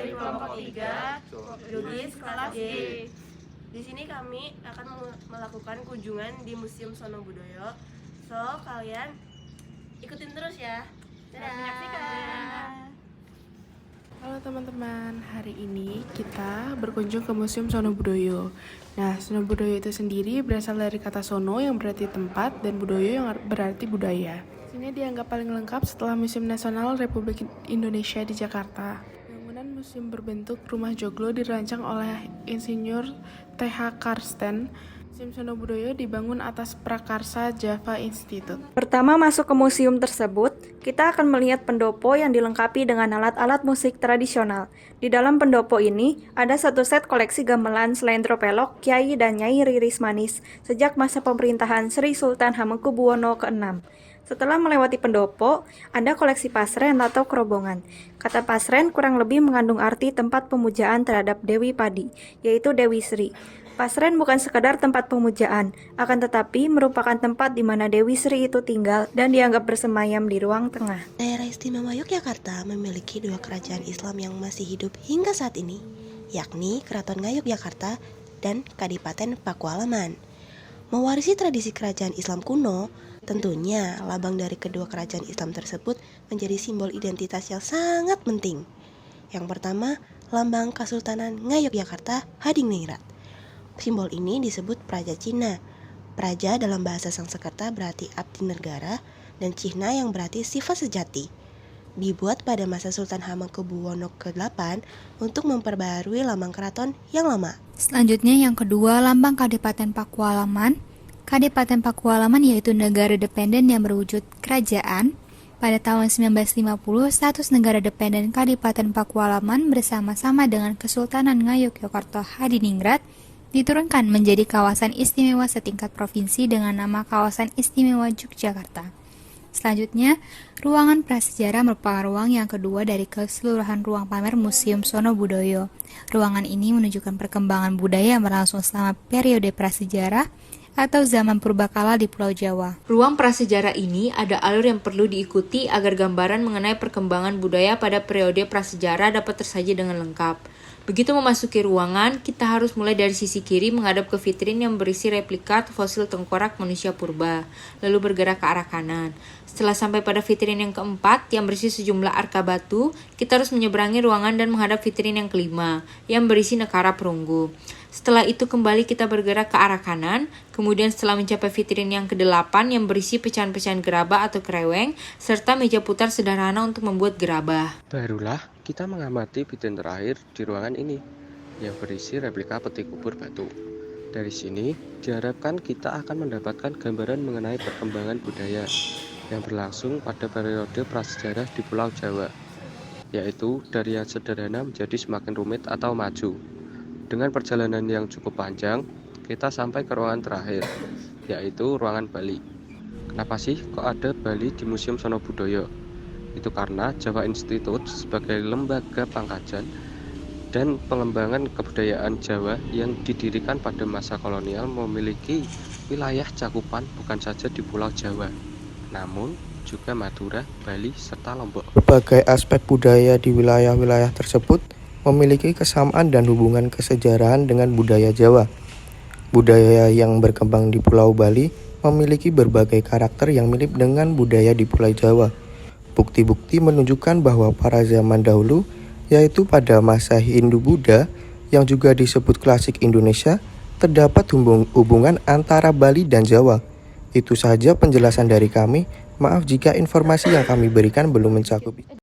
dari kelompok 3 Jogis kelas G. Di sini kami akan melakukan kunjungan di Museum Sono Budoyo. So, kalian ikutin terus ya. Selamat menyaksikan. Halo teman-teman, hari ini kita berkunjung ke Museum Sono Budoyo. Nah, Sono Budoyo itu sendiri berasal dari kata sono yang berarti tempat dan budoyo yang berarti budaya. Ini dianggap paling lengkap setelah Museum Nasional Republik Indonesia di Jakarta. Bangunan museum berbentuk rumah joglo dirancang oleh Insinyur T.H. Karsten. Museum Sono Budoyo dibangun atas prakarsa Java Institute. Pertama masuk ke museum tersebut, kita akan melihat pendopo yang dilengkapi dengan alat-alat musik tradisional. Di dalam pendopo ini, ada satu set koleksi gamelan Slendro Pelok, Kyai dan Nyai Riris Manis sejak masa pemerintahan Sri Sultan Hamengkubuwono ke-6. Setelah melewati pendopo, ada koleksi pasren atau kerobongan. Kata pasren kurang lebih mengandung arti tempat pemujaan terhadap Dewi Padi, yaitu Dewi Sri. Pasren bukan sekadar tempat pemujaan, akan tetapi merupakan tempat di mana Dewi Sri itu tinggal dan dianggap bersemayam di ruang tengah. Daerah Istimewa Yogyakarta memiliki dua kerajaan Islam yang masih hidup hingga saat ini, yakni Keraton Ngayogyakarta dan Kadipaten Pakualaman. Mewarisi tradisi kerajaan Islam kuno, tentunya lambang dari kedua kerajaan Islam tersebut menjadi simbol identitas yang sangat penting. Yang pertama, lambang Kesultanan Ngayogyakarta Hadiningrat. Simbol ini disebut Praja Cina. Praja dalam bahasa Sanskerta berarti abdi negara dan Cina yang berarti sifat sejati. Dibuat pada masa Sultan Hamengkubuwono ke-8 untuk memperbaharui lambang keraton yang lama. Selanjutnya yang kedua, lambang Kadipaten Pakualaman. Kadipaten Pakualaman yaitu negara dependen yang berwujud kerajaan. Pada tahun 1950, status negara dependen Kadipaten Pakualaman bersama-sama dengan Kesultanan Ngayogyakarta Hadiningrat diturunkan menjadi kawasan istimewa setingkat provinsi dengan nama Kawasan Istimewa Yogyakarta. Selanjutnya, ruangan prasejarah merupakan ruang yang kedua dari keseluruhan ruang pamer Museum Sono Budoyo. Ruangan ini menunjukkan perkembangan budaya yang berlangsung selama periode prasejarah atau zaman purbakala di Pulau Jawa. Ruang prasejarah ini ada alur yang perlu diikuti agar gambaran mengenai perkembangan budaya pada periode prasejarah dapat tersaji dengan lengkap. Begitu memasuki ruangan, kita harus mulai dari sisi kiri menghadap ke vitrin yang berisi replika fosil tengkorak manusia purba, lalu bergerak ke arah kanan. Setelah sampai pada vitrin yang keempat yang berisi sejumlah arka batu, kita harus menyeberangi ruangan dan menghadap vitrin yang kelima yang berisi nekara perunggu. Setelah itu kembali kita bergerak ke arah kanan, kemudian setelah mencapai vitrin yang ke-8 yang berisi pecahan-pecahan gerabah atau kreweng, serta meja putar sederhana untuk membuat gerabah. Barulah kita mengamati vitrin terakhir di ruangan ini, yang berisi replika peti kubur batu. Dari sini, diharapkan kita akan mendapatkan gambaran mengenai perkembangan budaya yang berlangsung pada periode prasejarah di Pulau Jawa, yaitu dari yang sederhana menjadi semakin rumit atau maju. Dengan perjalanan yang cukup panjang, kita sampai ke ruangan terakhir, yaitu ruangan Bali. Kenapa sih kok ada Bali di Museum Sono Budoyo? Itu karena Java Institute sebagai lembaga pengkajian dan pengembangan kebudayaan Jawa yang didirikan pada masa kolonial memiliki wilayah cakupan bukan saja di Pulau Jawa, namun juga Madura, Bali, serta Lombok. Berbagai aspek budaya di wilayah-wilayah tersebut memiliki kesamaan dan hubungan kesejarahan dengan budaya Jawa. Budaya yang berkembang di Pulau Bali memiliki berbagai karakter yang mirip dengan budaya di Pulau Jawa. Bukti-bukti menunjukkan bahwa pada zaman dahulu, yaitu pada masa Hindu-Buddha yang juga disebut klasik Indonesia, terdapat hubungan antara Bali dan Jawa. Itu saja penjelasan dari kami. Maaf jika informasi yang kami berikan belum mencakup.